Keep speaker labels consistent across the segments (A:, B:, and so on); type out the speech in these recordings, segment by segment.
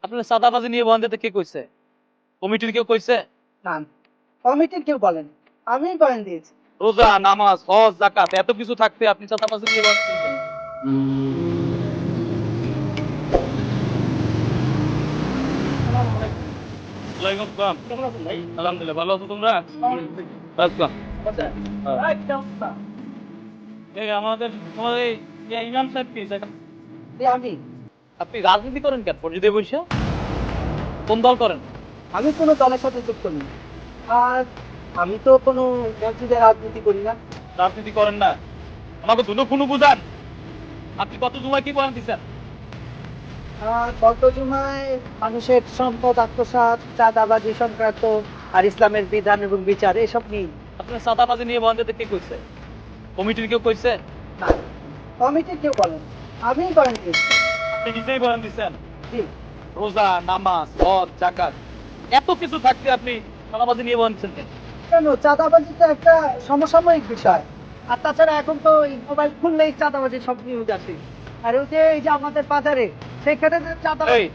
A: আপনার চাঁদাবাজি নিয়ে বয়ান দিতে কে কইছে? কমিটির কেউ কইছে?
B: না, কমিটির কেউ বলেন, আমি বয়ান দিয়েছি।
A: রোজা, নামাজ, হজ, যাকাত এত কিছু থাকতে আপনি চাঁদাবাজি নিয়ে বয়ান দিচ্ছেন? ওয়ালাইকুম আসসালাম। আলহামদুলিল্লাহ, ভালো আছো তোমরা? আচ্ছা। এই আমাদের তোমাদের এই ইমাম সাহেব কি?
B: আমি
A: আপনি রাজনীতি করেন কেন মসজিদে বসে? কোন দল করেন?
B: আমি কোনো দলের সাথে যুক্ত নই, আর আমি তো কোনো মসজিদে রাজনীতি করি না।
A: রাজনীতি করেন না, আমাকে দুনো খুনু বুঝান। আপনি কত জুমায় কি বয়ান দিচ্ছেন?
B: আর গত জুমায় মানুষের সম্পদ আত্মসাৎ, চাঁদাবাজি সংক্রান্ত আর ইসলামের বিধান এবং বিচার এসব নিয়ে।
A: আপনার চাঁদাবাজি নিয়ে বয়ান দিতে কে কইছে? কমিটির কেউ কইছে?
B: না, কমিটির কেউ বলেন, আমি বয়ান দিয়েছি।
A: আপনি নিজেই বয়ান দিচ্ছেন?
B: জি।
A: রোজা, নামাজ, হজ, যাকাত এত কিছু থাকতে আপনি চাঁদাবাজি নিয়ে বয়ান দিচ্ছেন কেন?
B: কেন, চাঁদাবাজি তো একটা সমসাময়িক বিষয়। আর তাছাড়া এখন তো এই মোবাইল খুললেই চাঁদাবাজির সব নিউজ আসে। আর ওই যে এই যে আমাদের বাজারে, সেখানে যে চাঁদাবাজি।
A: এই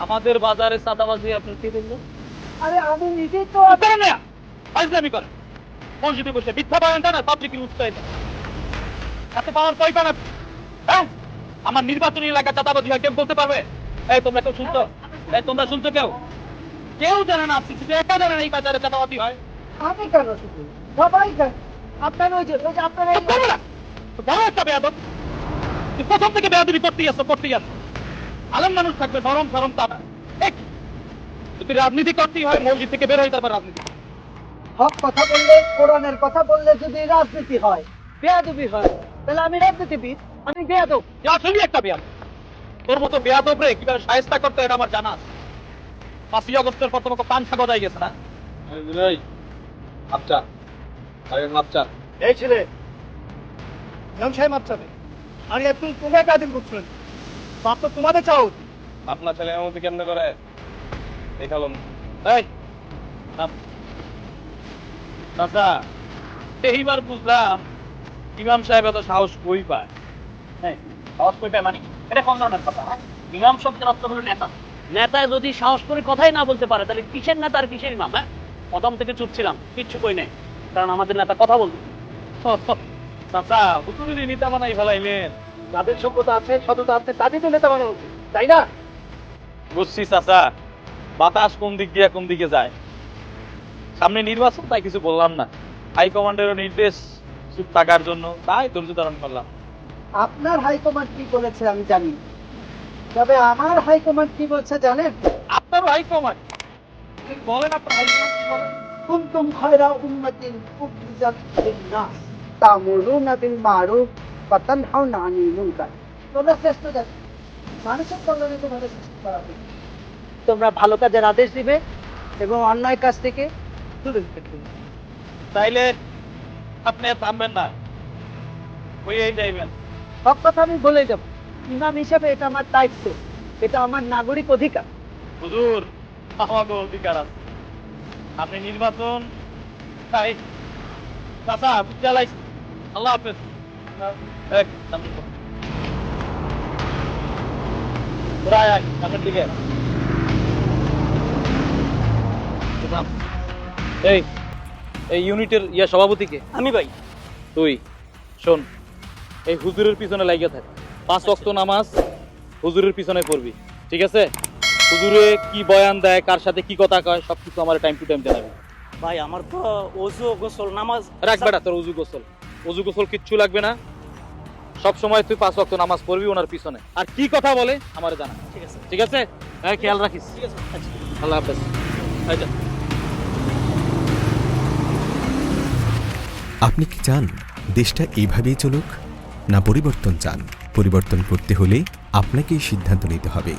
A: আমাদের বাজারে চাঁদাবাজি আপনার কে বললো?
B: আরে আমি নিজেই তো
A: করেন না, ফাজলামি করেন। মসজিদে বসে মিথ্যা বয়ান দেন আর পাবলিকের উৎসাহিত এত পাওয়ার কই পান আপনি? হ্যাঁ, আমার নির্বাচনী এলাকা চাঁদাবাজি হয় কেউ বলতে পারবে? এই তোমরা কেউ শুনছো? এই তোমরা শুনছো কেউ? কেউ জানে না, আপনি শুধু একা জানেন এই বাজারে চাঁদাবাজি হয়।
B: আমি কেন শুধু, সবাই জানে। আপনার ওই যে আপনার এই
A: করবে না, বড় একটা বেয়াদব। তুই প্রথম থেকে বেয়াদবি করতেই আসছো করতেই আসছো। আলম মানুষ থাকবে নরম সরম তা না। এক, যদি রাজনীতি করতেই হয় মসজিদ থেকে বের হয়ে তারপর রাজনীতি।
B: হক কথা বললে, কোরআনের কথা বললে যদি রাজনীতি হয়, বেয়াদবি হয়, তাহলে আমি রাজনীতিবিদ, আমি বেয়াদব।
A: তুই আসলেই একটা বেয়াদব। তোর মতো বেয়াদব রে কিভাবে শায়েস্তা করতে হয় এটা আমার জানা আছে। 5ই আগস্টের পর তোমাকে পাংখা গজাই গেছে না? আচ্ছা, আচ্ছা।
B: এই ছেলে ইমাম সাহেব মাপচাবে, আর একটু তোমরা কাদিন করছিলেন, বাপ তো তোমাদের চাও।
A: আপনার ছেলে এমন কেমনে করে দেখালাম। এই নাম। চাচা, এইবার বুঝলাম ইমাম সাহেব এত সাহস কই পায়। হ্যাঁ, সাহস কই পায় মানে এটা কোন ধরনের কথা? ইমাম শব্দের অর্থ হলো নেতা। নেতায় যদি সাহস করে কথাই না বলতে পারে তাহলে কিসের নেতা আর কিসের ইমাম? হ্যাঁ, প্রথম থেকে চুপ ছিলাম, কিচ্ছু কই নাই, কারণ আমাদের নেতা কথা বলতো। চাচা, হুতুরি নেতা বানাই ফেলাইলেন।
B: যাদের সভ্যতা আছে, সততা আছে, তাদের তো নেতা বানানো উচিত, তাই না?
A: বুঝছি চাচা, বাতাস কোন দিক দিয়ে কোন দিকে যায়। সামনে নির্বাচন, তাই কিছু বললাম না। হাইকমান্ডেরও নির্দেশ চুপ থাকার জন্য, তাই ধৈর্য ধারণ করলাম।
B: আপনার হাইকমান্ড কি বলেছে আমি জানি, তবে আমার হাইকমান্ড কি বলছে জানেন?
A: আপনারও হাইকমান্ড বলেন, আপনার হাইকমান্ড কি বলেন?
B: কুনতুম খায়রা উম্মাতিন উখরিজাত লিন-নাস তা'মুরুনা বিল মা'রুফ ওয়া তানহাউনা আনিল মুনকার। তোমরা শ্রেষ্ঠ জাতি, মানুষের কল্যাণে তোমাদের সৃষ্টি করা হয়েছে। তোমরা ভালো কাজের আদেশ দিবে এবং অন্যায় কাজ থেকে দূরে থাকবে।
A: তাইলে আপনি আর থামবেন না, হয়েই যাইবেন।
B: সব কথা আমি বলে যাব, ইমাম হিসেবে এটা আমার দায়িত্ব, এটা আমার নাগরিক অধিকার।
A: হুজুর, আমাকে অধিকার আছে। আপনি নির্বাচন, তাই চাচা চালাই। আল্লাহ হাফেজ। এই, সামনে তো। তোরা আয়, আয়, সামনের দিকে। এই এই ইউনিটের সভাপতিকে
C: আমি ভাই।
A: তুই শোন, এই হুজুরের পিছনে লাগিয়ে থাক। 5 ওয়াক্ত নামাজ হুজুরের পিছনে পড়বি, ঠিক আছে? হুজুরে কি বয়ান দেয়, কার সাথে কি কথা কয়, সবকিছু আমার টাইম টু টাইম জানাবি।
C: ভাই আমার তো ওযু গোসল নামাজ
A: রাখ বেটা তোর অজু গোসল কিচ্ছু লাগবে না। সব সময় তুই 5 ওয়াক্ত নামাজ পড়বি ওনার পিছনে, আর কি কথা বলে আমারে জানা,
C: ঠিক আছে।
A: ঠিক আছে? হ্যাঁ, খেয়াল রাখিস।
C: ঠিক আছে। আচ্ছা।
A: আল্লাহ হাফেজ। আচ্ছা।
D: আপনি কি চান দেশটা এইভাবেই চলুক, না পরিবর্তন চান? পরিবর্তন করতে হলে আপনাকেই সিদ্ধান্ত নিতে হবে।